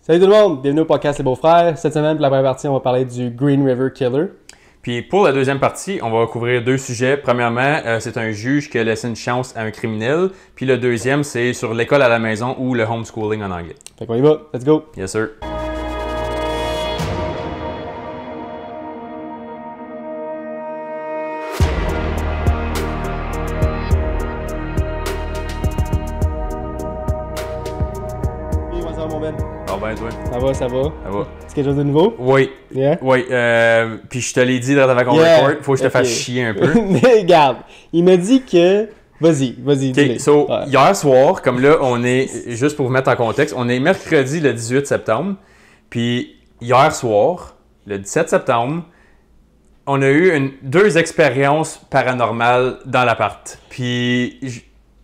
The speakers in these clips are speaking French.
Salut tout le monde, bienvenue au podcast Les Beaux-Frères. Cette semaine, pour la première partie, on va parler du Green River Killer. Puis pour la deuxième partie, on va couvrir deux sujets. Premièrement, c'est un juge qui a laissé une chance à un criminel. Puis le deuxième, c'est sur l'école à la maison ou le homeschooling en anglais. Fait qu'on y va, let's go! Yes sir. Hey, comment ça va mon Ben? Ah ben toi. Ça va? Ça va. C'est quelque chose de nouveau? Oui. Yeah? Oui. Puis je te l'ai dit avant qu'on record, faut que je te fasse chier un peu. Mais regarde, il m'a dit que... Vas-y, OK, so, hier soir, comme là, on est, juste pour vous mettre en contexte, on est mercredi le 18 septembre. Puis hier soir, le 17 septembre, on a eu deux expériences paranormales dans l'appart. Puis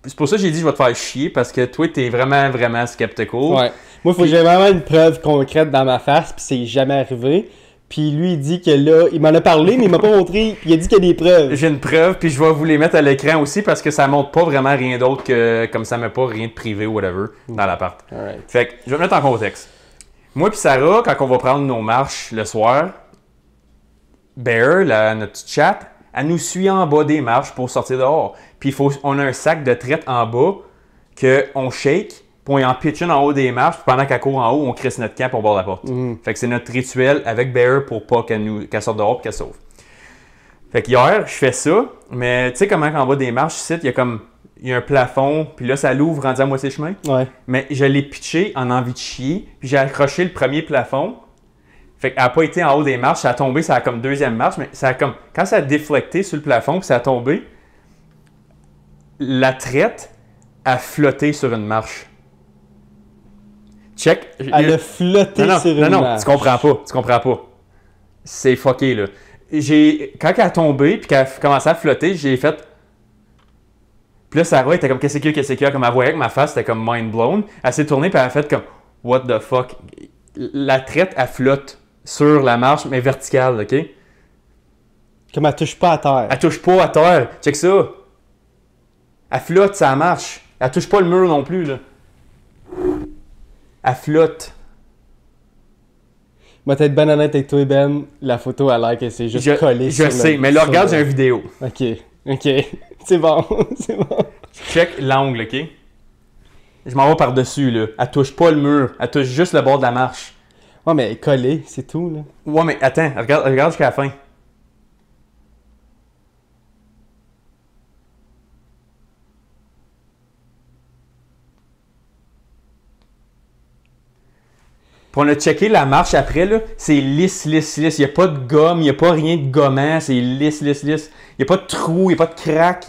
c'est pour ça que j'ai dit je vais te faire chier parce que toi, t'es vraiment, vraiment skeptical. Ouais. Moi, il faut que j'ai vraiment une preuve concrète dans ma face, puis c'est jamais arrivé. Puis lui, il dit que là, il m'en a parlé, mais il m'a pas montré, puis il a dit qu'il y a des preuves. J'ai une preuve, puis je vais vous les mettre à l'écran aussi parce que ça montre pas vraiment rien d'autre que, comme ça met pas rien de privé ou whatever dans l'appart. Alright. Fait que je vais mettre en contexte. Moi puis Sarah, quand on va prendre nos marches le soir, Bear, notre petite chatte, elle nous suit en bas des marches pour sortir dehors. Puis on a un sac de traite en bas qu'on shake, puis on y en pitch une en haut des marches, puis pendant qu'elle court en haut, on crisse notre camp pour barre la porte. Fait que c'est notre rituel avec Bear pour pas qu'elle sorte dehors et qu'elle sauve. Fait que hier, je fais ça, mais tu sais comment en bas des marches, ici, il y a un plafond, puis là, ça l'ouvre rendu à moitié chemin. Ouais. Mais je l'ai pitché en envie de chier, puis j'ai accroché le premier plafond. Fait qu'elle n'a pas été en haut des marches, ça a tombé, ça a comme deuxième marche, mais ça a comme, quand ça a déflecté sur le plafond, puis ça a tombé, la traite a flotté sur une marche. Check. Elle a flotté sur une marche. Tu comprends pas. C'est fucké, là. Quand elle a tombé, puis qu'elle a commencé à flotter, j'ai fait... Puis là, Sarah était comme, qu'est-ce qu'il y a? Comme elle voyait que ma face était comme mind blown. Elle s'est tournée, puis elle a fait comme, what the fuck? La traite, elle flotte sur la marche, mais verticale, OK? Comme elle touche pas à terre. Elle touche pas à terre. Check ça. Elle flotte, ça marche. Elle touche pas le mur non plus, là. Elle flotte. Moi, t'es ben honnête avec toi, Ben, la photo a l'air que c'est juste collé sur Je sais, mais là, regarde, j'ai une vidéo. OK. C'est bon, c'est bon. Check l'angle, OK? Je m'en vais par-dessus, là. Elle touche pas le mur. Elle touche juste le bord de la marche. Ouais, mais collé, c'est tout, là. Ouais, mais attends, regarde jusqu'à la fin. Puis on a checké la marche après, là, c'est lisse. Il n'y a pas de gomme, il n'y a pas rien de gommant, c'est lisse. Il n'y a pas de trou, il n'y a pas de craque.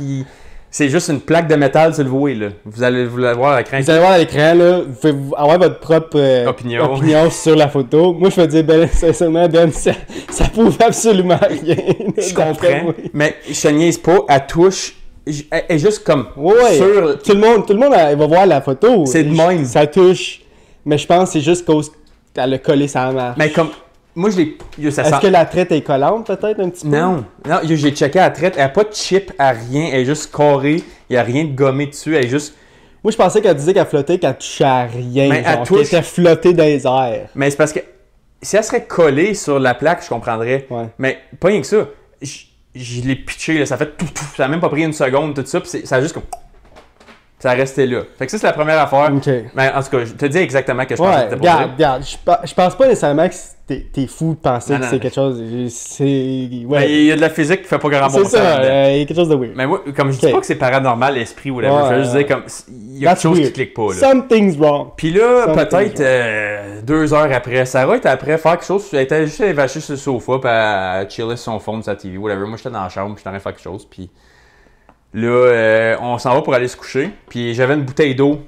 C'est juste une plaque de métal sur le voie, là. Vous allez voir à l'écran. Vous allez voir à l'écran, là, vous pouvez avoir votre propre opinion sur la photo. Moi, je me dis, Ben, sincèrement, Ben, ça prouve absolument rien. Je comprends, mais je te niaise pas, elle touche... Elle est juste comme sur... Tout le monde va voir la photo. C'est de même. Ça touche. Mais je pense que c'est juste cause qu'elle a collé sa marche. Mais comme... Moi, je l'ai... Est-ce que la traite est collante, peut-être, un petit peu? Non, j'ai checké la traite. Elle n'a pas de chip à rien. Elle est juste carrée. Il n'y a rien de gommé dessus. Elle est juste... Moi, je pensais qu'elle disait qu'elle flottait, qu'elle touchait à rien. Mais genre, qu'elle était flottée dans les airs. Mais c'est parce que... Si elle serait collée sur la plaque, je comprendrais. Ouais. Mais pas rien que ça. Je l'ai pitché, là, ça fait tout. Ça n'a même pas pris une seconde, tout ça. Puis ça a juste comme... Ça a resté là. Fait que ça, c'est la première affaire. Okay. Mais en tout cas, je te dis exactement que je pensais que c'était pour regarde. Je pense pas nécessairement que t'es fou de penser que c'est quelque chose... C'est... Ouais. Il y a de la physique qui fait pas grand bon sens. C'est ça, il y a quelque chose de weird. Mais moi, comme je dis pas que c'est paranormal, l'esprit ou whatever, je veux juste dire comme... Il y a quelque chose qui clique pas, là. Something's wrong. Puis là, peut-être 2 heures après, Sarah était après faire quelque chose. Elle était juste évachée sur le sofa, puis elle chillait sur son phone, sa TV, whatever. Moi, j'étais dans la chambre, puis j'étais en train de faire quelque chose, puis... Là, on s'en va pour aller se coucher. Puis j'avais une bouteille d'eau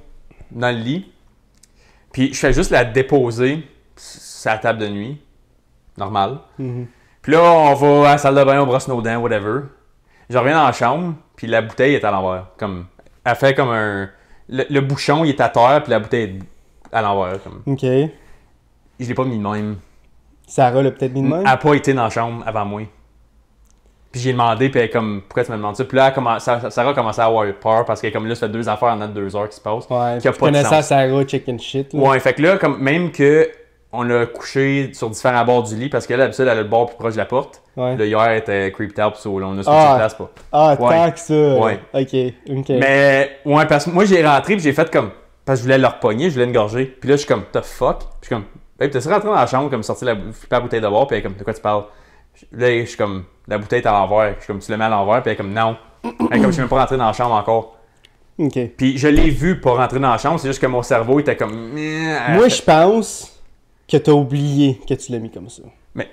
dans le lit. Puis je fais juste la déposer sur la table de nuit. Normal. Puis là, on va à la salle de bain, on brosse nos dents, whatever. Je reviens dans la chambre, puis la bouteille est à l'envers. Comme, elle fait comme un... Le bouchon, il est à terre, puis la bouteille est à l'envers. Comme. OK. Je l'ai pas mis de même. Sarah l'a peut-être mis de même? Elle n'a pas été dans la chambre avant moi. Puis j'ai demandé, puis elle est comme, pourquoi tu me demandes ça? Puis là, Sarah a commencé à avoir peur parce que comme là, ça fait 2 affaires en 2 heures qui se passent. Ouais, qui a tu pas de connais ça, sens. Sarah, chicken shit. Là. Ouais, fait que là, comme même que on a couché sur différents bords du lit parce qu'elle, d'habitude, elle a le bord plus proche de la porte. Ouais. Là, hier, elle était creeped out, puis on a switché Ah. de place pas. Ah, Ouais. tant que ça. Ouais. Ok. Mais, ouais, parce que moi, j'ai rentré, puis j'ai fait comme. Parce que je voulais le repogner, je voulais l'engorger. Puis là, je suis comme, the fuck? Puis je suis comme, babe, t'es rentré dans la chambre, comme sortir la bouteille de bord, puis elle est comme, de quoi tu parles? Là, je suis comme, la bouteille est à l'envers. Je suis comme, tu le mets à l'envers, puis elle est comme, non. Elle est comme, je suis même pas rentré dans la chambre encore. Ok. Puis je l'ai vu pas rentrer dans la chambre, c'est juste que mon cerveau était comme. Moi, je pense que t'as oublié que tu l'as mis comme ça. Mais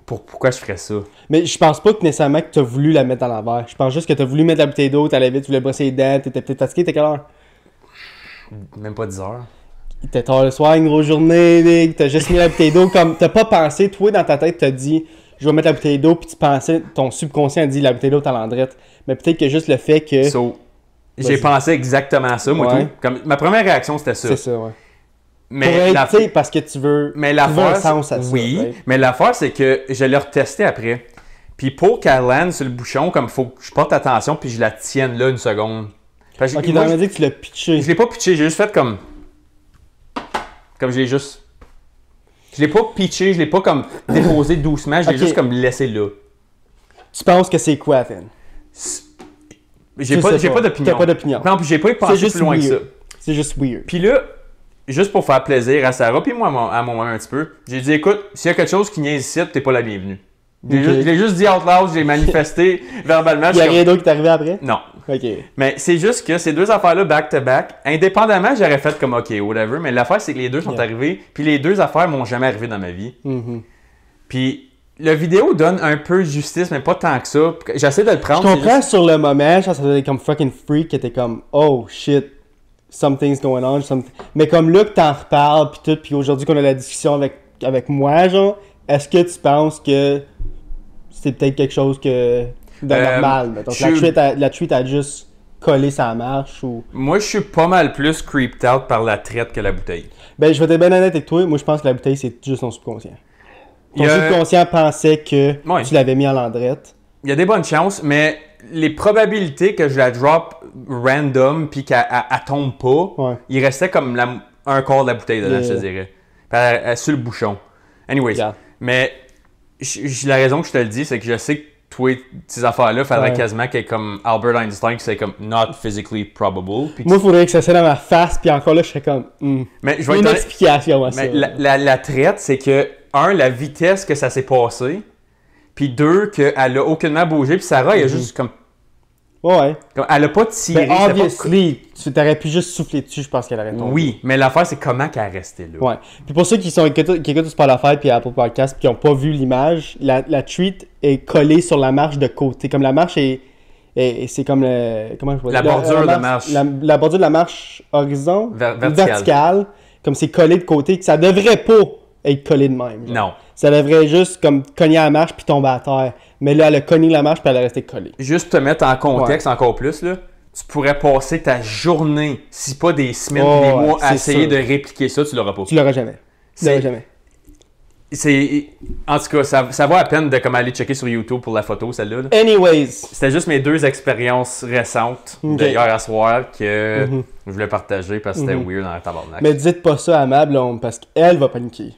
pourquoi je ferais ça? Mais je pense pas que nécessairement que t'as voulu la mettre à l'envers. Je pense juste que t'as voulu mettre la bouteille d'eau, t'allais vite, tu voulais brosser les dents, t'étais peut-être fatigué, t'es quelle heure? Même pas 10 heures. Il était tard le soir, une grosse journée, big. T'as juste mis la bouteille d'eau comme. T'as pas pensé, toi dans ta tête, t'as dit je vais mettre la bouteille d'eau, puis tu pensais, ton subconscient a dit la bouteille d'eau t'as l'endrette. Mais peut-être que juste le fait que. So, j'ai Vas-y. pensé exactement à ça, moi Ouais. tout. Comme, ma première réaction, c'était ça. C'est ça, ouais. Mais Pour être, la- tu sais, parce que tu veux. Mais tu veux un l'affaire, sens à ça. oui, ouais. mais l'affaire, c'est que je l'ai retesté après. Puis pour qu'elle lande sur le bouchon, comme faut que je porte attention, puis je la tienne là une seconde. Parce que Ok, moi, donc on a dit que tu l'as pitché. je l'ai pas pitché, j'ai juste fait comme. Comme je l'ai juste. Je l'ai pas pitché, je l'ai pas comme déposé doucement, je l'ai Ok. juste comme laissé là. Tu penses que c'est quoi, Finn? J'ai Tu pas, sais j'ai pas. pas d'opinion. T'as pas d'opinion. Non, puis j'ai pas pensé juste plus loin que ça. weird. C'est juste weird. Puis là, juste pour faire plaisir à Sarah, puis moi à moi-même un petit peu, j'ai dit écoute, s'il y a quelque chose qui niaise ici, t'es pas la bienvenue. Je l'ai juste dit out loud, j'ai manifesté verbalement. Il y a je suis rien d'autre qui t'est arrivé après? comme, non. Ok. Mais c'est juste que ces 2 affaires-là, back-to-back, indépendamment, j'aurais fait comme OK, whatever, mais l'affaire, c'est que les deux sont Yeah. arrivés, puis les 2 affaires m'ont jamais arrivé dans ma vie. Mhm. Puis la vidéo donne un peu justice, mais pas tant que ça. J'essaie de le Je prendre. c'est comprends juste- sur le moment, je pense que ça faisait comme fucking freak, que t'es comme oh shit, something's going on. Mais comme là que t'en reparles, pis tout, pis aujourd'hui qu'on a la discussion avec moi, genre, est-ce que tu penses que c'est peut-être quelque chose que de normal? Mettons, que la tweet a juste collé sa marche ou. Moi, je suis pas mal plus creeped out par la traite que la bouteille. Ben, je vais être bien honnête avec toi, moi je pense que la bouteille c'est juste ton subconscient. Ton Il y a- subconscient pensait que Ouais. tu l'avais mis à l'endrette. Il y a des bonnes chances, mais les probabilités que je la drop random puis qu'elle tombe pas, Ouais. il restait comme un quart de la bouteille dedans, Yeah. je te dirais. Puis elle sur le bouchon. Anyways, Regarde. mais la raison que je te le dis, c'est que je sais que toi, ces affaires-là, il faudrait Ouais. quasiment qu'il y ait comme Albert Einstein qui c'est comme not physically probable. Puis Moi, il faudrait que ça soit dans ma face, puis encore là, je serais comme. mais je Il y vais a être une honnête- explication à ça. mais la traite, c'est que, la vitesse que ça s'est passé, puis 2, qu'elle a aucunement bougé, puis Sarah, il a juste comme Ouais. elle a pas tiré. Ben, c'était pas- obviously, tu t'aurais pu juste souffler dessus, je pense qu'elle aurait tombé. Oui, mais l'affaire, c'est comment qu'elle est restée là. Ouais. Puis pour ceux qui écoutent Sport la Fête puis Apple Podcast puis qui n'ont pas vu l'image, la treat est collée sur la marche de côté. Comme la marche est c'est comme le. Comment je pourrais La dire? bordure de marche. La bordure de la marche horizon. Verticale. Comme c'est collé de côté, que ça devrait pas être collé de même. genre. Non. Ça devrait juste comme cogner à la marche puis tomber à terre. Mais là, elle a cogné la marche puis elle est restée collée. Juste te mettre en contexte encore plus, là, tu pourrais passer ta journée, si pas des semaines, Oh, des mois, à c'est essayer sûr. de répliquer ça, tu l'auras pas. Tu l'auras jamais. Tu l'auras C'est- jamais. En tout cas, ça vaut la peine de comme aller checker sur YouTube pour la photo, celle-là. là. Anyways. C'était juste mes 2 expériences récentes Ok. de hier à soir que Mhm. je voulais partager parce que c'était Mhm. weird dans la tabarnak. Mais dites pas ça à ma blonde parce qu'elle va paniquer.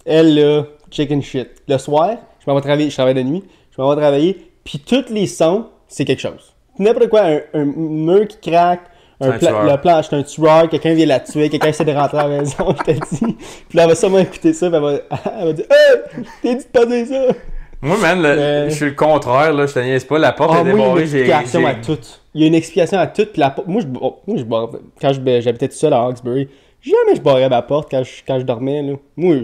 Elle, là, chicken shit. Le soir, je m'en vais travailler, je travaille de nuit, je m'en vais travailler, puis tous les sons, c'est quelque chose. N'importe quoi, un mur qui craque, C'est un tueur. le planche, c'est un tueur, quelqu'un vient la tuer, quelqu'un essaie de rentrer à la maison, je te dis. Puis là, elle va sûrement écouter ça, puis elle va dire Hey, t'es dit de pas dire ça! Moi, man, Mais- je suis le contraire, là, je te niaise pas, la porte Ah, est moi, il y a débarrée, une j'ai... explication à tout. Il y a une explication à tout. Puis moi, quand j'habitais tout seul à Hawkesbury, jamais je barrais ma porte quand je dormais. Là. Moi,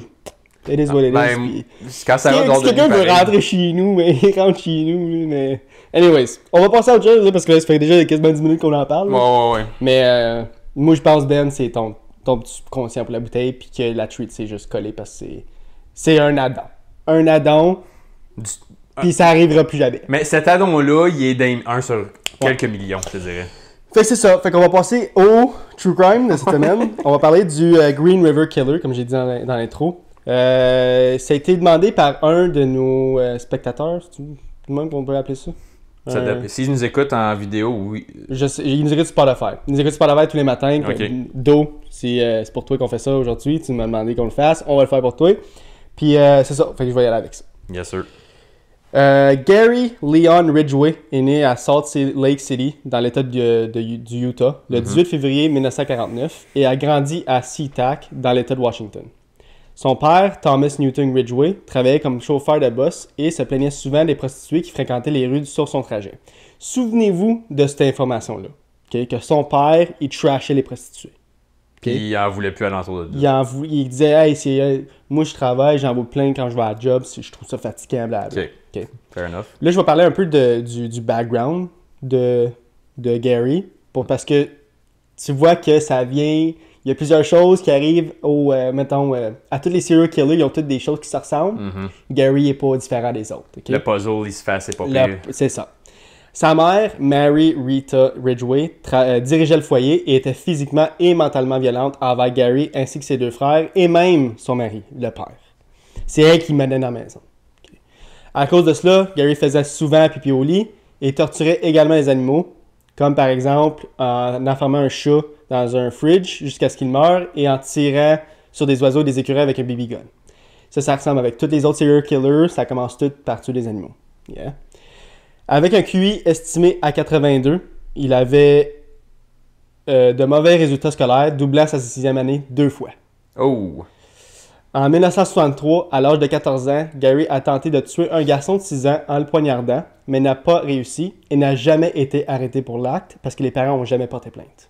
it is what it is. Ben, puis- quand ça va Si dans quelqu'un veut rentrer chez nous, mais il rentre chez nous. Là, mais... Anyways, on va passer à autre chose là, parce que là, ça fait déjà quasiment 10 minutes qu'on en parle. là. Ouais. Mais moi, je pense, Ben, c'est ton petit subconscient pour la bouteille, puis que la treat, c'est juste collé parce que c'est un addon. Un addon, puis ça arrivera plus jamais. Mais cet addon-là, il est d'un 1 sur quelques millions, je te dirais. Fait que c'est ça. Fait qu'on va passer au True Crime de cette semaine. On va parler du Green River Killer, comme j'ai dit dans l'intro. Ça a été demandé par un de nos spectateurs. C'est le même qu'on peut appeler ça? S'ils nous écoutent en vidéo, oui. Ils nous écoutent sur Spotify. Ils nous écoutent sur Spotify tous les matins. Ok. Do, c'est pour toi qu'on fait ça aujourd'hui. Tu m'as demandé qu'on le fasse. On va le faire pour toi. Puis c'est ça. Fait que je vais y aller avec ça. Yes, sir. Gary Leon Ridgway est né à Salt Lake City, dans l'État du Utah, le 18 février 1949 et a grandi à SeaTac, dans l'État de Washington. Son père, Thomas Newton Ridgway, travaillait comme chauffeur de bus et se plaignait souvent des prostituées qui fréquentaient les rues sur son trajet. Souvenez-vous de cette information-là, okay? Que son père, il trashait les prostituées. Puis Okay? il en voulait plus alentour de là. Il disait « Hey, moi je travaille, j'en veux plein quand je vais à la job, je trouve ça fatigant, blablabla. Ok. Okay. Fair enough. Là, je vais parler un peu du background de Gary, parce que tu vois que ça vient... Il y a plusieurs choses qui arrivent à tous les serial killers, ils ont toutes des choses qui se ressemblent. Gary n'est pas différent des autres. Okay? Le puzzle, il se fait assez pas pire. C'est ça. Sa mère, Mary Rita Ridgway, dirigeait le foyer et était physiquement et mentalement violente envers Gary ainsi que ses deux frères et même son mari, le père. C'est elle qui menait dans la maison. Okay. À cause de cela, Gary faisait souvent pipi au lit et torturait également les animaux, comme par exemple en enfermant un chat dans un fridge jusqu'à ce qu'il meure et en tirant sur des oiseaux et des écureuils avec un BB gun. Ça ressemble avec tous les autres serial killers, ça commence tout par tuer des animaux. Yeah. Avec un QI estimé à 82, il avait de mauvais résultats scolaires, doublant sa 6e année 2 fois. Oh! En 1963, à l'âge de 14 ans, Gary a tenté de tuer un garçon de 6 ans en le poignardant, mais n'a pas réussi et n'a jamais été arrêté pour l'acte parce que les parents n'ont jamais porté plainte.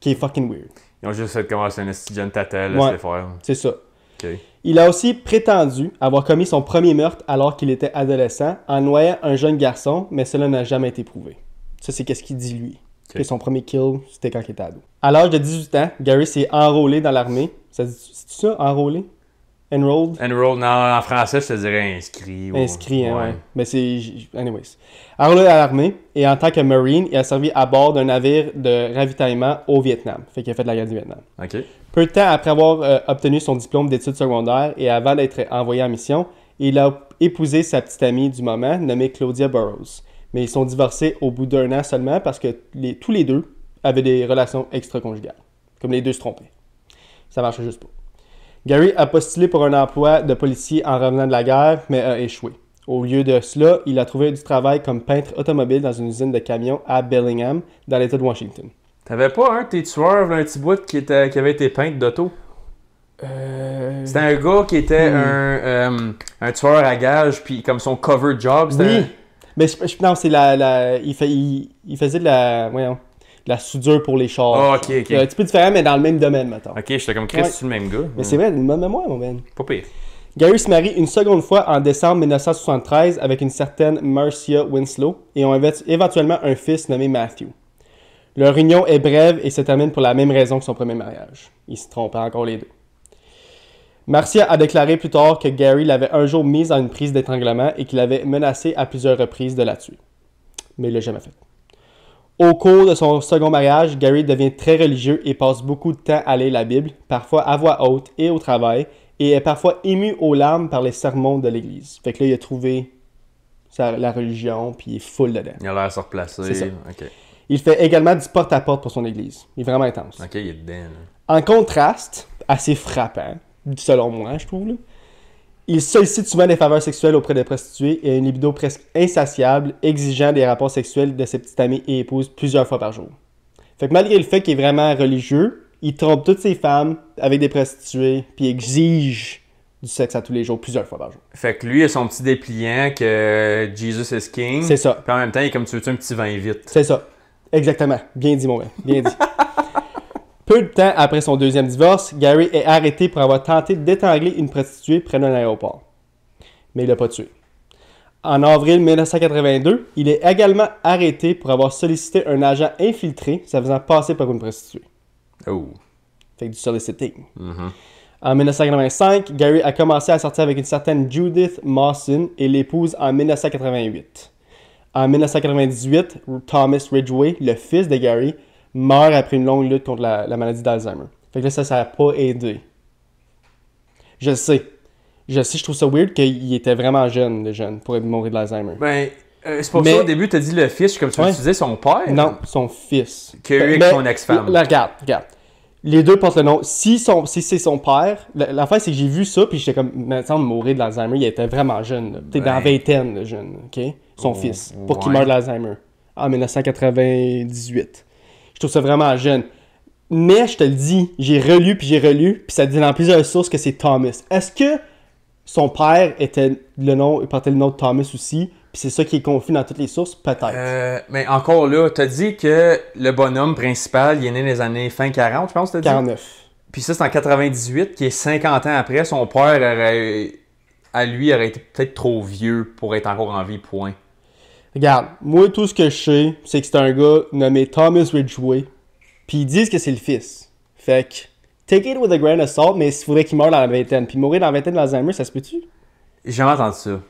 Qui est fucking weird. Ils ont juste fait commencer un esti jeune tata, laisse-les faire. C'est ça. Ok. Il a aussi prétendu avoir commis son premier meurtre alors qu'il était adolescent en noyant un jeune garçon, mais cela n'a jamais été prouvé. Ça, c'est ce qu'il dit lui. Que son premier kill, c'était quand il était ado. À l'âge de 18 ans, Gary s'est enrôlé dans l'armée. C'est ça, enrôlé? Enrolled? Enrolled, non, en français, je te dirais inscrit. Inscrit, hein, ouais. Mais c'est... Anyways. Enrôlé à l'armée, et en tant que Marine, il a servi à bord d'un navire de ravitaillement au Vietnam. Fait qu'il a fait de la guerre du Vietnam. OK. Peu de temps après avoir obtenu son diplôme d'études secondaires et avant d'être envoyé en mission, il a épousé sa petite amie du moment, nommée Claudia Burroughs. Mais ils sont divorcés au bout d'1 an seulement parce que tous les deux avaient des relations extra-conjugales. Comme les deux se trompaient. Ça marchait juste pas. Gary a postulé pour un emploi de policier en revenant de la guerre, mais a échoué. Au lieu de cela, il a trouvé du travail comme peintre automobile dans une usine de camions à Bellingham, dans l'État de Washington. T'avais pas un de tes tueurs, un petit bout qui avait été peintre d'auto? C'était un gars qui était un tueur à gages, puis comme son cover job, c'était... Oui, mais non, c'est il faisait de la soudure pour les chars. Ah, ok. Un petit peu différent, mais dans le même domaine, mettons. Ok, j'étais comme Chris, c'est le même gars. Mais c'est vrai, une bonne mémoire, mon Ben. Pas pire. Gary se marie une seconde fois en décembre 1973 avec une certaine Marcia Winslow et ont éventuellement un fils nommé Matthew. Leur union est brève et se termine pour la même raison que son premier mariage. Ils se trompaient encore les deux. Marcia a déclaré plus tard que Gary l'avait un jour mise dans une prise d'étranglement et qu'il avait menacé à plusieurs reprises de la tuer. Mais il l'a jamais fait. Au cours de son second mariage, Gary devient très religieux et passe beaucoup de temps à lire la Bible, parfois à voix haute et au travail, et est parfois ému aux larmes par les sermons de l'Église. Fait que là, il a trouvé la religion, puis il est full dedans. Il a l'air se replacer. C'est ça. Ok. Il fait également du porte-à-porte pour son Église. Il est vraiment intense. Ok, il est dedans. Là. En contraste, assez frappant, selon moi, je trouve, là, il sollicite souvent des faveurs sexuelles auprès des prostituées et a une libido presque insatiable, exigeant des rapports sexuels de ses petites amies et épouses plusieurs fois par jour. Fait que malgré le fait qu'il est vraiment religieux, il trompe toutes ses femmes avec des prostituées puis exige du sexe à tous les jours, plusieurs fois par jour. Fait que lui, il a son petit dépliant que Jesus is King. C'est ça. Puis en même temps, il est comme tu veux un petit vin vite. C'est ça. Exactement. Bien dit, mon gars. Bien dit. Peu de temps après son deuxième divorce, Gary est arrêté pour avoir tenté d'étrangler une prostituée près d'un aéroport. Mais il l'a pas tué. En avril 1982, il est également arrêté pour avoir sollicité un agent infiltré, se faisant passer pour une prostituée. Oh. Fait que du soliciting. Mm-hmm. En 1985, Gary a commencé à sortir avec une certaine Judith Mawson et l'épouse en 1988. En 1998, Thomas Ridgway, le fils de Gary, meurt après une longue lutte contre la maladie d'Alzheimer. Fait que là, ça n'a pas aidé. Je sais, je trouve ça weird qu'il était vraiment jeune pour mourir de l'Alzheimer. Ben, C'est pour ça, au début, tu as dit le fils, comme tu disais, son père? Non, son fils. Qui a eu avec son ex-femme. Là, regarde. Les deux portent le nom. Si c'est son père, l'affaire, c'est que j'ai vu ça, puis j'étais comme, maintenant, de mourir de l'Alzheimer, il était vraiment jeune. Peut-être dans la vingtaine, le jeune, OK? Son fils, pour qu'il meure de l'Alzheimer. En 1998. Je trouve ça vraiment jeune. Mais, je te le dis, j'ai relu, puis ça dit dans plusieurs sources que c'est Thomas. Est-ce que son père portait le nom de Thomas aussi? Puis c'est ça qui est confus dans toutes les sources, peut-être. Mais encore là, t'as dit que le bonhomme principal, il est né dans les années fin 40, je pense, t'as dit? 49. Puis ça, c'est en 98, qui est 50 ans après. Son père aurait été peut-être trop vieux pour être encore en vie, point. Regarde, moi, tout ce que je sais, c'est que c'est un gars nommé Thomas Ridgway. Puis ils disent que c'est le fils. Fait que, take it with a grain of salt, mais il faudrait qu'il meure dans la vingtaine. Puis mourir dans la vingtaine de l'Alzheimer, ça se peut-tu? J'ai jamais entendu ça.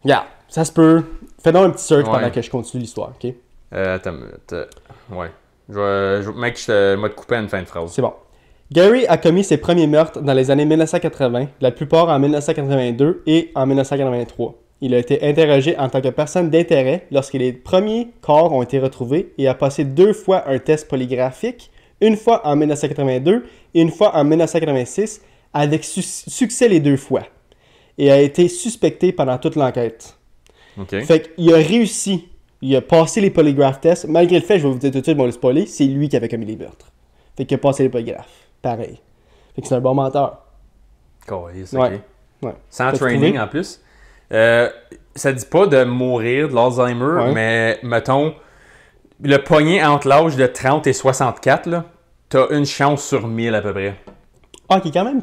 Regarde, ça se peut. Fais donc un petit search pendant que je continue l'histoire, OK? Attends une minute. Ouais. Mec, je vais te couper à une fin de phrase. C'est bon. Gary a commis ses premiers meurtres dans les années 1980, la plupart en 1982 et en 1983. Il a été interrogé en tant que personne d'intérêt lorsque les premiers corps ont été retrouvés et a passé 2 fois un test polygraphique, une fois en 1982 et une fois en 1986, avec succès les 2 fois. Et a été suspecté pendant toute l'enquête. Okay. Fait qu'il a réussi. Il a passé les polygraph tests. Malgré le fait, je vais vous dire tout de suite, bon, le spoiler, c'est lui qui avait commis les meurtres. Fait qu'il a passé les polygraphes. Pareil. Fait que c'est un bon menteur. Ouais. Sans training en plus. Ça dit pas de mourir de l'Alzheimer, mais mettons, le poignet entre l'âge de 30 et 64, là, t'as une chance sur 1000 à peu près. Ah, qui est quand même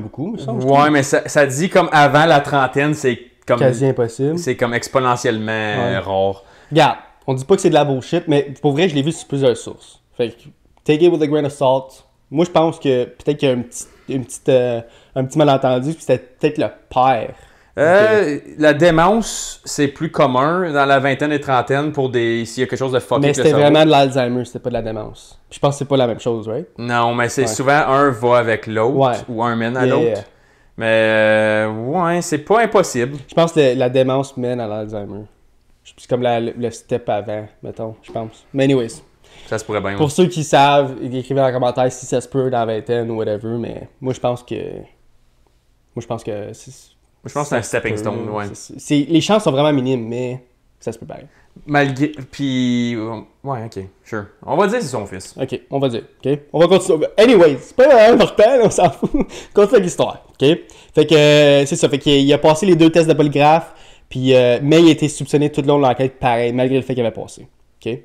beaucoup, me semble. Ouais, mais ça dit comme avant la trentaine, c'est comme quasi impossible. C'est comme exponentiellement rare. Regarde, on dit pas que c'est de la bullshit, mais pour vrai, je l'ai vu sur plusieurs sources. Fait que, take it with a grain of salt. Moi, je pense que peut-être qu'il y a un petit malentendu, puis c'était peut-être le père. La démence, c'est plus commun dans la vingtaine et trentaine pour s'il y a quelque chose de fucké. Mais c'était vraiment de l'Alzheimer, c'était pas de la démence. Puis je pense que c'est pas la même chose, right? Non, mais c'est souvent un va avec l'autre ou un mène à l'autre. Mais ouais, c'est pas impossible. Je pense que la démence mène à l'Alzheimer. C'est comme le step avant, mettons, je pense. Mais anyways. Ça se pourrait bien. Pour ceux qui savent, écrivez dans les commentaires si ça se peut dans la vingtaine ou whatever, mais moi je pense que c'est un stepping stone, ouais. Les chances sont vraiment minimes, mais ça se peut pareil. Puis, ouais, ok, sure. On va dire que c'est son fils. Ok, on va dire, ok? On va continuer. Anyway, c'est pas important, on s'en fout. Continue l'histoire, ok? Fait que, c'est ça, fait qu'il a passé les 2 tests de polygraphe, puis, mais il a été soupçonné tout le long de l'enquête, pareil, malgré le fait qu'il avait passé, ok?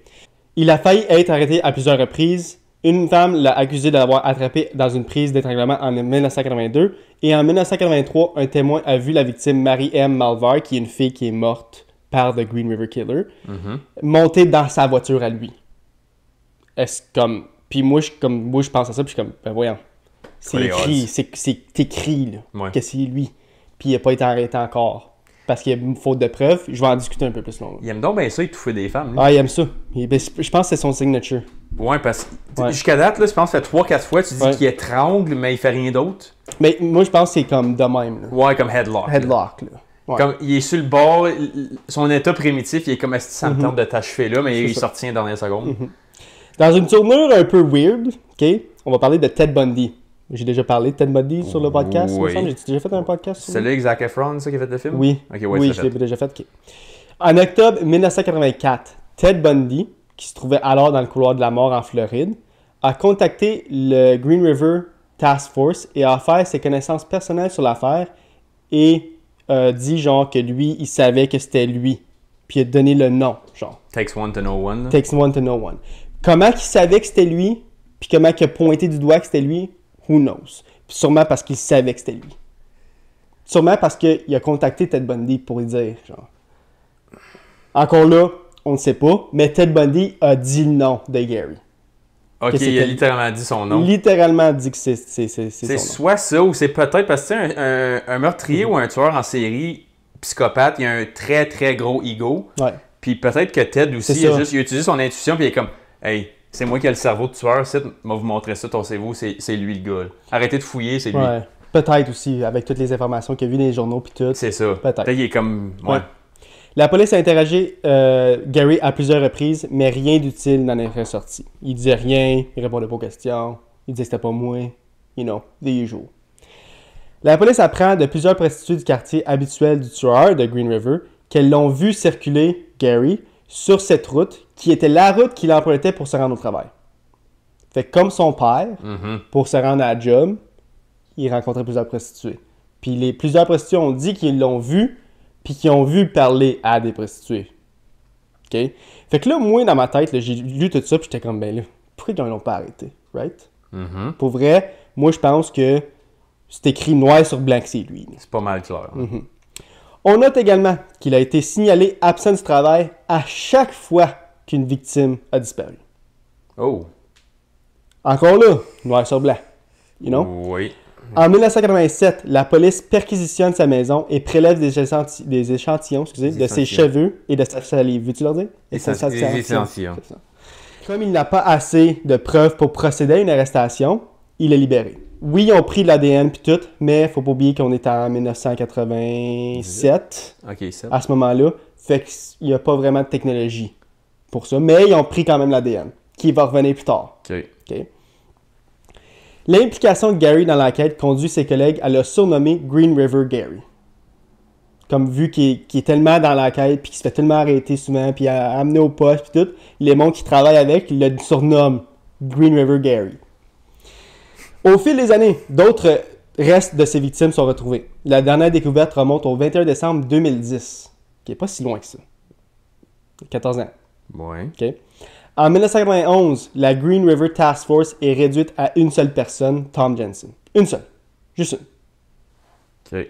Il a failli être arrêté à plusieurs reprises. Une femme l'a accusé d'avoir attrapé dans une prise d'étranglement en 1982. Et en 1983, un témoin a vu la victime Mary-M. Malvar, qui est une fille qui est morte par The Green River Killer, monter dans sa voiture à lui. Puis moi, je pense à ça, puis je suis comme, ben voyons. C'est écrit, là, que c'est lui. Puis il n'a pas été arrêté encore. Parce qu'il y a une faute de preuve. Je vais en discuter un peu plus long. Il aime donc bien ça, étouffer des femmes. Lui. Ah, il aime ça. Je pense que c'est son signature. Ouais, parce que jusqu'à date, là, je pense que ça fait 3-4 fois, tu dis qu'il étrangle, mais il fait rien d'autre. Mais moi, je pense que c'est comme de même. Là. Ouais, comme headlock. Headlock, là. Ouais. Comme il est sur le bord, son état primitif, il est comme si ça me tente de t'achever là, mais il sortit en dernière seconde. Dans une tournure un peu weird, ok, on va parler de Ted Bundy. J'ai déjà parlé de Ted Bundy sur le podcast. Oui. J'ai déjà fait un podcast sur lui? C'est là avec Zac Efron, ça, qui a fait le film? Oui. Okay, ouais, oui, je l'ai déjà fait. Okay. En octobre 1984, Ted Bundy, qui se trouvait alors dans le couloir de la mort en Floride, a contacté le Green River Task Force et a offert ses connaissances personnelles sur l'affaire et dit genre que lui, il savait que c'était lui. Puis il a donné le nom, genre. Takes one to know one. Takes one to know one. Comment il savait que c'était lui, puis comment il a pointé du doigt que c'était lui, who knows. Puis sûrement parce qu'il savait que c'était lui. Sûrement parce qu'il a contacté Ted Bundy pour lui dire, genre. Encore là, on ne sait pas, mais Ted Bundy a dit le nom de Gary. Ok, il a littéralement dit son nom. Littéralement dit que c'est son nom. C'est soit ça, ou c'est peut-être parce que un meurtrier ou un tueur en série psychopathe, il a un très très gros ego. Ouais. Puis peut-être que Ted aussi, il a utilisé son intuition, puis il est comme, hey, c'est moi qui ai le cerveau de tueur, je vais vous montrer ça, ton cerveau, c'est lui le gars. Arrêtez de fouiller, c'est lui. Ouais. Peut-être aussi, avec toutes les informations qu'il a vues dans les journaux puis tout. C'est ça. Peut-être. Qu'il est comme... Ouais. La police a interrogé Gary à plusieurs reprises, mais rien d'utile n'en est ressorti. Il disait rien, il répondait pas aux questions, il disait que c'était pas moi, you know, the usual. La police apprend de plusieurs prostituées du quartier habituel du tueur de Green River qu'elles l'ont vu circuler, Gary, sur cette route, qui était la route qu'il empruntait pour se rendre au travail. Fait que comme son père, pour se rendre à la job, il rencontrait plusieurs prostituées. Puis plusieurs prostituées ont dit qu'ils l'ont vu, puis qu'ils ont vu parler à des prostituées. OK? Fait que là, moi, dans ma tête, là, j'ai lu tout ça, puis j'étais comme, ben là, pourquoi ils l'ont pas arrêté? Right? Pour vrai, moi, je pense que c'est écrit noir sur blanc que c'est lui. C'est pas mal clair. On note également qu'il a été signalé absent du travail à chaque fois qu'une victime a disparu. Oh. Encore là, noir sur blanc. You know? Oui. En 1987, la police perquisitionne sa maison et prélève des échantillons de ses cheveux et de sa salive. Veux-tu leur dire? Des échantillons. Comme il n'a pas assez de preuves pour procéder à une arrestation, il est libéré. Oui, ils ont pris de l'ADN puis tout, mais il faut pas oublier qu'on est en 1987 à ce moment-là. Fait qu'il n'y a pas vraiment de technologie pour ça. Mais ils ont pris quand même l'ADN, qui va revenir plus tard. OK. L'implication de Gary dans l'enquête conduit ses collègues à le surnommer Green River Gary. Comme vu qu'il est tellement dans l'enquête, puis qu'il se fait tellement arrêter souvent, puis amener au poste, puis tout, les mondes qui travaillent avec, ils le surnomment Green River Gary. Au fil des années, d'autres restes de ses victimes sont retrouvés. La dernière découverte remonte au 21 décembre 2010, qui n'est pas si loin que ça. 14 ans. Ouais. OK. En 1991, la Green River Task Force est réduite à une seule personne, Tom Jensen. Une seule. Juste une. OK.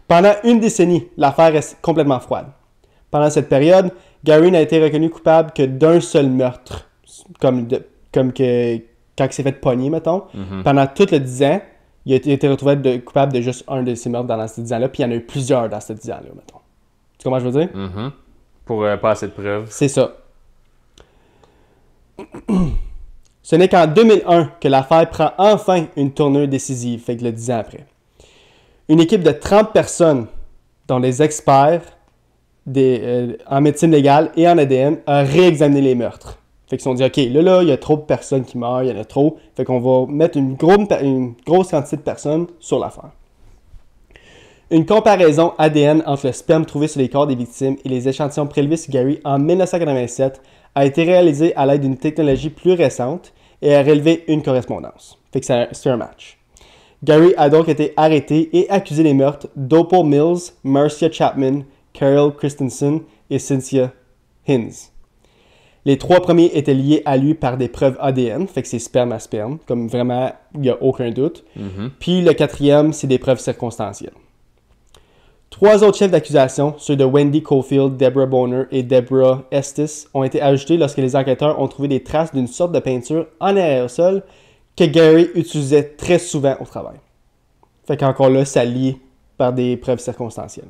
Pendant une décennie, l'affaire reste complètement froide. Pendant cette période, Gary n'a été reconnu coupable que d'un seul meurtre. Comme que quand il s'est fait pogner, mettons. Pendant tout le 10 ans, il a été retrouvé coupable de juste un de ces meurtres dans ces 10 ans-là, puis il y en a eu plusieurs dans ces 10 ans-là, mettons. Tu comprends ce que je veux dire? Pour pas assez de preuves. C'est ça. Ce n'est qu'en 2001 que l'affaire prend enfin une tournure décisive, fait que le 10 ans après. Une équipe de 30 personnes, dont des experts en médecine légale et en ADN, a réexaminé les meurtres. Fait qu'ils se sont dit, OK, là, il y a trop de personnes qui meurent, il y en a trop, fait qu'on va mettre une grosse quantité de personnes sur l'affaire. Une comparaison ADN entre le sperme trouvé sur les corps des victimes et les échantillons prélevés sur Gary en 1987 a été réalisée à l'aide d'une technologie plus récente et a relevé une correspondance. Fait que c'est un match. Gary a donc été arrêté et accusé des meurtres d'Opal Mills, Marcia Chapman, Carol Christensen et Cynthia Hinz. Les trois premiers étaient liés à lui par des preuves ADN, fait que c'est sperme à sperme, comme vraiment, il n'y a aucun doute. Puis le quatrième, c'est des preuves circonstancielles. Trois autres chefs d'accusation, ceux de Wendy Caulfield, Deborah Bonner et Deborah Estes, ont été ajoutés lorsque les enquêteurs ont trouvé des traces d'une sorte de peinture en aérosol que Gary utilisait très souvent au travail. Fait qu'encore là, ça lie par des preuves circonstancielles.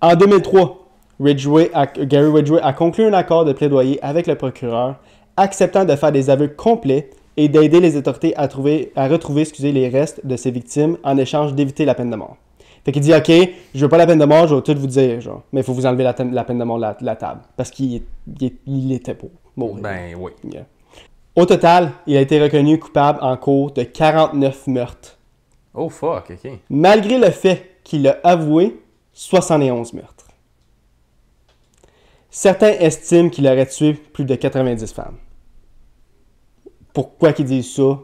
En 2003, Gary Ridgway a conclu un accord de plaidoyer avec le procureur, acceptant de faire des aveux complets et d'aider les autorités à retrouver les restes de ses victimes en échange d'éviter la peine de mort. Fait qu'il dit, OK, je veux pas la peine de mort, je vais tout vous dire, genre. Mais il faut vous enlever la peine de mort de la table. Parce qu'il était pour mourir. Ben oui. Yeah. Au total, il a été reconnu coupable en cours de 49 meurtres. Oh fuck, OK. Malgré le fait qu'il a avoué 71 meurtres. Certains estiment qu'il aurait tué plus de 90 femmes. Pourquoi qu'ils disent ça?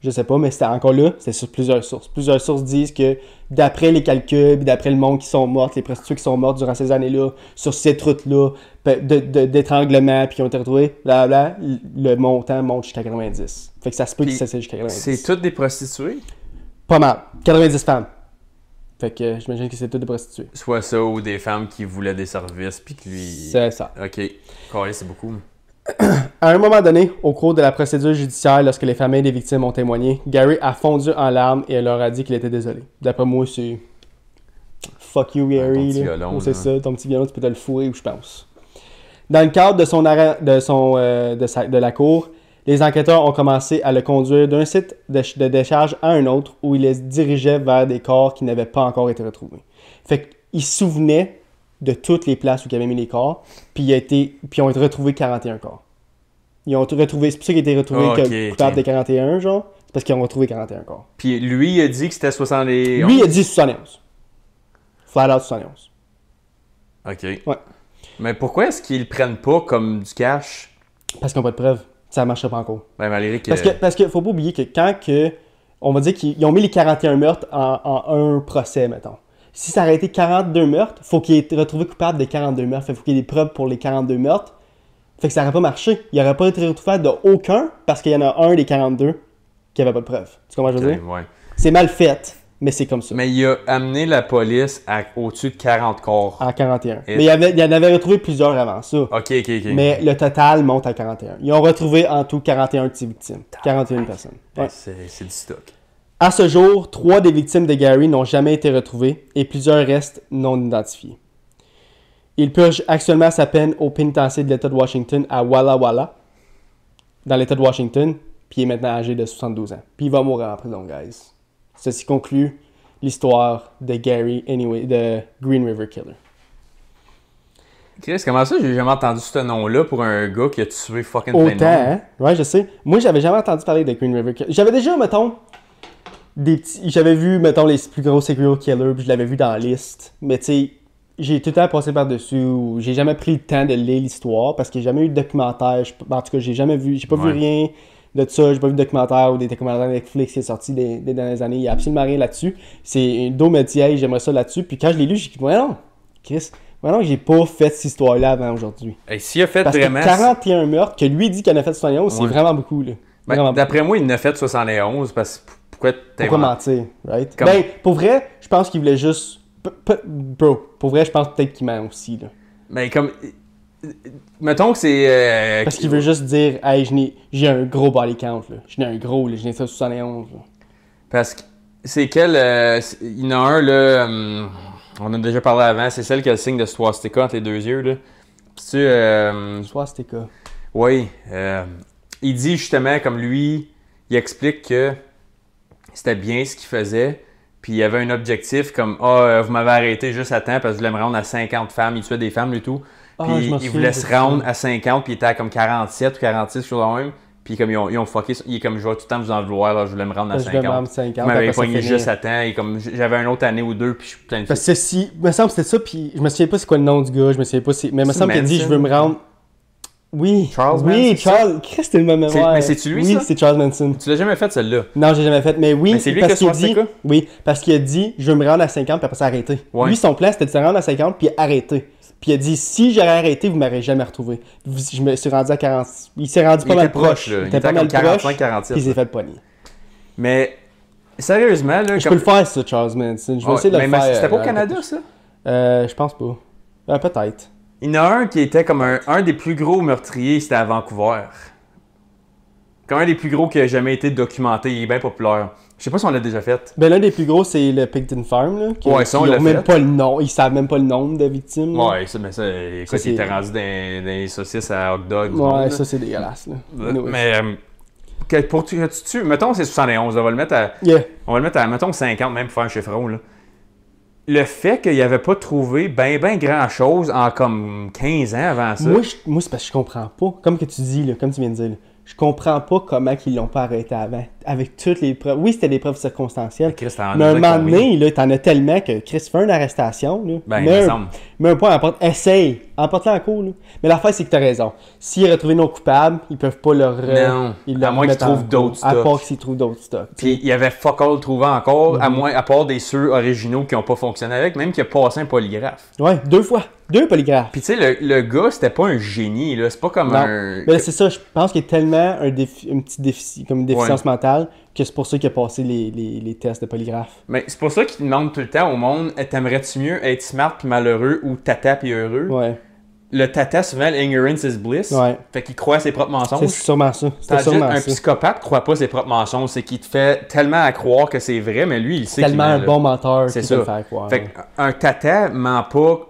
Je sais pas, mais c'était encore là, c'est sur plusieurs sources. Plusieurs sources disent que d'après les calculs, d'après le monde qui sont mortes, les prostituées qui sont mortes durant ces années-là, sur cette route-là, d'étranglement, puis qui ont été retrouvées, blablabla, le montant monte jusqu'à 90. Fait que ça se peut que ça c'est jusqu'à 90. C'est toutes des prostituées? Pas mal. 90 femmes. Fait que j'imagine que c'est toutes des prostituées. Soit ça, ou des femmes qui voulaient des services, puis que lui... C'est ça. OK. Carré, c'est beaucoup. À un moment donné, au cours de la procédure judiciaire, lorsque les familles des victimes ont témoigné, Gary a fondu en larmes et leur a dit qu'il était désolé. D'après moi, c'est... Fuck you, Gary. Ton petit violon, c'est ça, ton petit violon, tu peux te le fourrer où je pense. Dans le cadre de son arrêt, de la cour, Les enquêteurs ont commencé à le conduire d'un site de décharge à un autre où il les dirigeait vers des corps qui n'avaient pas encore été retrouvés. Fait qu'ils se souvenaient de toutes les places où il avait mis les corps, puis ils ont été retrouvés 41 corps. Ils ont retrouvé, c'est pour ça qu'il a été retrouvé coupable de 41, genre. C'est parce qu'ils ont retrouvé 41 corps. Puis lui, il a dit que c'était 71. Lui, il a dit 71. Flat out 71. OK. Ouais. Mais pourquoi est-ce qu'ils le prennent pas comme du cash? Parce qu'ils n'ont pas de preuves. Ça ne marcherait pas encore. Ben, Valérie, Parce qu'il ne faut pas oublier que quand on va dire qu'ils ont mis les 41 meurtres en un procès, mettons. Si ça aurait été 42 meurtres, il faut qu'il ait été retrouvé coupable de 42 meurtres. Il faut qu'il y ait des preuves pour les 42 meurtres. Fait que ça n'aurait pas marché. Il n'aurait pas été retrouvé d'aucun parce qu'il y en a un des 42 qui n'avait pas de preuves. Tu comprends ce que je veux dire? Ouais. C'est mal fait, mais c'est comme ça. Mais il a amené la police au-dessus de 40 corps. En 41. Mais il en avait retrouvé plusieurs avant ça. OK. Mais le total monte à 41. Ils ont retrouvé en tout 41 de ses victimes. 41 personnes. Ouais. C'est du stock. À ce jour, 3 des victimes de Gary n'ont jamais été retrouvées et plusieurs restent non identifiés. Il purge actuellement sa peine au pénitencier de l'État de Washington à Walla Walla, dans l'État de Washington, puis il est maintenant âgé de 72 ans. Puis il va mourir en prison, guys. Ceci conclut l'histoire de Gary, de Green River Killer. Chris, comment ça, j'ai jamais entendu ce nom-là pour un gars qui a tué fucking plein de monde? Hein? Ouais, je sais. Moi, j'avais jamais entendu parler de Green River Killer. J'avais déjà, mettons, j'avais vu, mettons, les plus gros serial killers, puis je l'avais vu dans la liste. Mais tu sais, j'ai tout le temps passé par-dessus. J'ai jamais pris le temps de lire l'histoire parce qu'il n'y a jamais eu de documentaire. En tout cas, j'ai pas vu rien de ça. J'ai pas vu de documentaire ou des documentaires Netflix qui est sorti des dernières années. Il n'y a absolument rien là-dessus. C'est un dos métier, j'aimerais ça là-dessus. Puis quand je l'ai lu, j'ai dit, ouais, non, Chris, ouais, non, j'ai pas fait cette histoire-là avant aujourd'hui. Et s'il a fait parce vraiment. Que 41 meurtres, que lui dit qu'il en a fait 71, c'est vraiment beaucoup, là. Ben, d'après moi, il en a fait 71 parce que. Pourquoi mentir, right? Ben, pour vrai, je pense qu'il voulait juste. Bro, pour vrai, je pense peut-être qu'il ment aussi, là. Mais comme. Mettons que c'est. Parce qu'il veut juste dire, hey, j'ai un gros body count, là. J'ai un gros, là. J'ai fait 71, là. Parce que c'est quel. Il y en a un, là. On en a déjà parlé avant, c'est celle qui a le signe de swastika entre les deux yeux, là. Swastika. Oui. Il dit justement, comme lui, il explique que c'était bien ce qu'il faisait. Puis il y avait un objectif comme vous m'avez arrêté juste à temps parce que je voulais me rendre à 50 femmes. Il tuait des femmes et tout. Puis il voulait se rendre à 50, puis il était à comme 47 ou 46, chose la même. Puis comme ils ont fucké, il est comme je vais tout le temps vous en vouloir, là, je voulais me rendre à 50. Vous m'avez pogné juste à temps. Et comme j'avais une autre année ou deux, puis je suis plein de. Parce que il me semble que c'était ça, puis je me souviens pas c'est quoi le nom du gars, je me souviens pas. Mais il me semble qu'il a dit je veux me rendre. Oui, Charles Manson. Charles. Qu'est-ce que c'était le même mémoire? Mais c'est-tu lui, ça? Oui, c'est Charles Manson. Tu l'as jamais fait, celle-là? Non, j'ai jamais fait, mais oui. Mais c'est lui qui a dit. Oui, parce qu'il a dit, je veux me rendre à 50, puis après ça, arrêter. Ouais. Lui, son plan, c'était de se rendre à 50, puis arrêter. Puis il a dit, si j'aurais arrêté, vous m'aurez jamais retrouvé. Je me suis rendu à 40. Il s'est rendu pas mal proche. Il était pas mal 45, 46. Puis il s'est fait pogner. Mais, sérieusement, là. Je peux le faire, ça, Charles Manson. Je vais essayer de le faire. Mais c'était pas au Canada, ça? Je pense pas. Peut-être. Il y en a un qui était comme un des plus gros meurtriers, c'était à Vancouver. Comme un des plus gros qui a jamais été documenté, il est bien populaire. Je sais pas si on l'a déjà fait. Ben l'un des plus gros, c'est le Pigton Farm, là. Ça, on l'a fait. Même pas le nom, ils savent même pas le nombre de victimes. Là. Ouais, écoute, il était rendu dans les saucisses à hot dog. Ouais, ça c'est dégueulasse, là. Mais, mettons c'est 71, on va le mettre à... On va le mettre à, mettons 50, même pour faire un chiffron, là. Le fait qu'il avait pas trouvé ben grand-chose en comme 15 ans avant ça. Moi c'est parce que je comprends pas. Comme que tu dis, là, comme tu viens de dire, là, je comprends pas comment ils l'ont pas arrêté avant. Avec toutes les preuves. Oui, c'était des preuves circonstancielles. Chris, mais un moment donné, là, t'en as tellement que Chris fait une arrestation. Là. Ben, il me semble. Mais un point, essaye. Emporte-le en cours. Là. Mais l'affaire, c'est que t'as raison. S'ils retrouvent non coupables, ils peuvent pas leur. Non. À moins qu'ils trouvent d'autres stocks. À part qu'ils trouvent d'autres stocks. Puis il y avait fuck all trouvé encore, à part des ceux originaux qui ont pas fonctionné avec, même qui a passé un polygraphe. Ouais, 2 fois. 2 polygraphes. Puis tu sais, le gars, c'était pas un génie, là. C'est pas comme un. Mais c'est ça, je pense qu'il y a tellement un petit déficit, comme une déficience mentale, que c'est pour ça qu'il a passé les tests de polygraphe. Mais c'est pour ça qu'il demande tout le temps au monde, t'aimerais-tu mieux être smart puis malheureux ou tata puis heureux? Ouais. Le tata, souvent, ignorance is bliss. Ouais. Fait qu'il croit à ses propres mensonges. C'est sûrement ça. Un psychopathe croit pas à ses propres mensonges. C'est qu'il te fait tellement à croire que c'est vrai, mais lui, il sait qu'il ment. Tellement un bon menteur qui peut le faire croire. Fait qu'un tata ment pas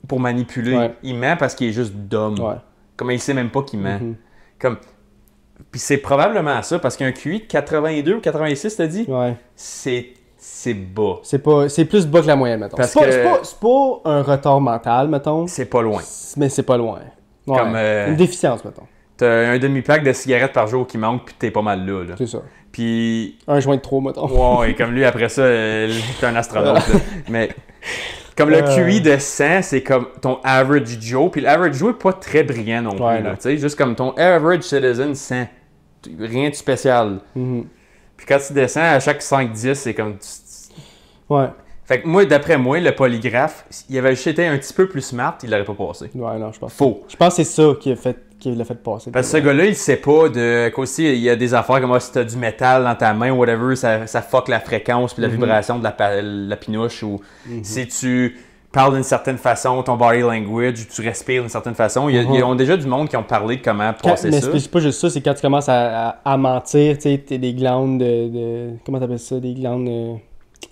pour manipuler. Ouais. Il ment parce qu'il est juste dumb. Ouais. Comme il sait même pas qu'il ment. Comme... Puis c'est probablement ça, parce qu'un QI de 82 ou 86, t'as dit? Ouais. C'est bas. C'est plus bas que la moyenne, mettons. Parce c'est pas un retard mental, mettons. C'est pas loin. Mais c'est pas loin. Ouais. Comme, une déficience, mettons. T'as un demi-plaque de cigarettes par jour qui manque, puis t'es pas mal là. C'est ça. Puis... Un joint de trop, mettons. Ouais, comme lui, après ça, t'es un astronaute. Là. Mais comme le QI de 100, c'est comme ton average Joe. Puis l'average Joe est pas très brillant non plus. Tu sais, juste comme ton average citizen 100. Rien de spécial. Mm-hmm. Puis quand tu descends, à chaque 5-10, c'est comme... Ouais. Fait que moi, d'après moi, le polygraphe, il avait juste été un petit peu plus smart, il l'aurait pas passé. Ouais, non, je pense. Faux. Je pense que c'est ça qui l'a fait passer. Parce que ce gars-là, il sait pas qu'aussi, il y a des affaires comme si t'as du métal dans ta main, whatever, ça fuck la fréquence puis la vibration de la pinouche, ou si tu parles d'une certaine façon, ton body language, tu respires d'une certaine façon. Ils ont déjà du monde qui ont parlé de comment passer ça. Mais c'est pas juste ça, c'est quand tu commences à mentir, tu sais, t'as des glandes de comment t'appelles ça, des glandes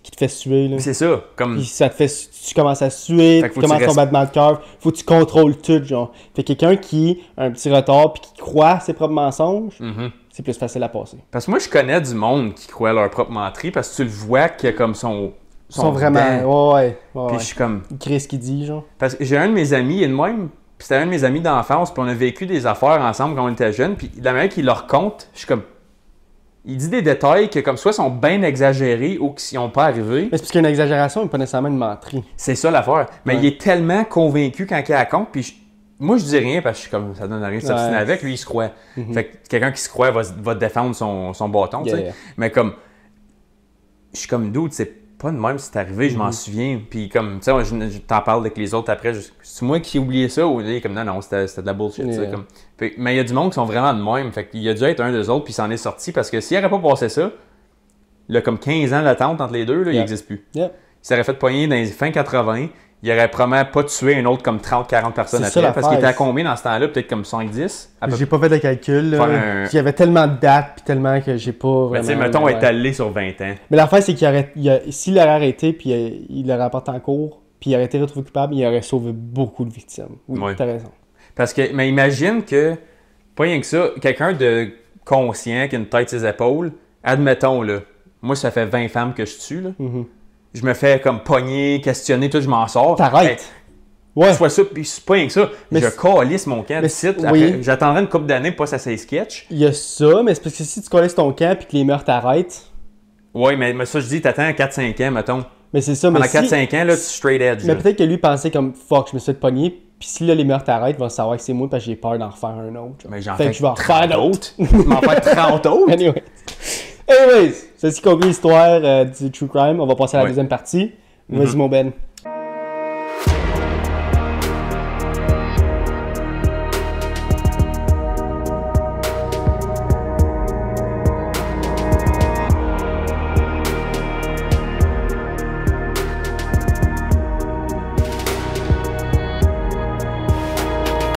qui te fait suer, là. C'est ça, comme... Puis ça te fait, tu commences à suer, tu commences ton battement de cœur, faut que tu contrôles tout, genre. Fait que quelqu'un qui a un petit retard puis qui croit à ses propres mensonges, c'est plus facile à passer. Parce que moi, je connais du monde qui croit à leur propre menterie, parce que tu le vois qu'il y a comme son Ils sont vraiment... Ouais. Puis je suis comme... Il crée ce qu'il dit, genre. Parce que j'ai un de mes amis, et de même, puis c'était un de mes amis d'enfance, puis on a vécu des affaires ensemble quand on était jeunes, puis la manière qu'il leur compte, je suis comme... Il dit des détails que, comme soit sont bien exagérés ou qui n'y ont pas arrivé. Mais c'est parce qu'une exagération n'est pas nécessairement une menterie. C'est ça l'affaire. Mais il est tellement convaincu quand il raconte, puis moi je dis rien parce que je suis comme, ça donne rien de s'obstiner avec, lui il se croit. Fait que quelqu'un qui se croit va défendre son bâton, tu sais. Mais comme, je suis comme dude, c'est pas de même si c'est arrivé, je m'en souviens. Puis comme, tu sais, je t'en parle avec les autres après. C'est moi qui ai oublié ça ou comme non, c'était de la bullshit. Comme, mais il y a du monde qui sont vraiment de même. Fait qu'il a dû être un des autres, puis il s'en est sorti parce que s'il n'aurait pas passé ça, là, comme 15 ans d'attente entre les deux, là, il n'existe plus. Il s'aurait fait pogner dans les fin 80. Il aurait probablement pas tué un autre comme 30-40 personnes après. Parce qu'il était à combien dans ce temps-là? Peut-être comme 5-10? J'ai pas fait de calcul. Il y avait tellement de dates puis tellement que j'ai pas vraiment... Mais tu sais, mettons, étalé sur 20 ans. Mais l'affaire, c'est s'il l'aurait arrêté puis il l'aurait apporté en cours puis il aurait été retrouvé coupable, il aurait sauvé beaucoup de victimes. Oui, t'as raison. Parce que, mais imagine que, pas rien que ça, quelqu'un de conscient qui a une tête sur ses épaules, admettons, là, moi, ça fait 20 femmes que je tue, là. Je me fais comme pogner, questionner, tout, je m'en sors. T'arrêtes. Ouais. Je fais ça, puis c'est pas rien que ça. Mais je calisse mon camp de site. J'attendrai une couple d'années pour passer à ses sketchs. Il y a ça, mais c'est parce que si tu calisses ton camp et que les meurtres t'arrêtent. Ouais, mais ça, je dis, t'attends 4-5 ans, mettons. Mais c'est ça, mais pendant 4-5 ans, là, tu straight edge. Mais peut-être que lui pensait comme fuck, je me suis fait pogner. Puis si là, les meurtres t'arrêtent, il va savoir que c'est moi parce que j'ai peur d'en refaire un autre. Mais j'en fais que je vais en refaire d'autres. Je vais en faire 30 autres. Anyways, ceci conclut l'histoire du True Crime. On va passer à la deuxième partie. Vas-y, mon Ben.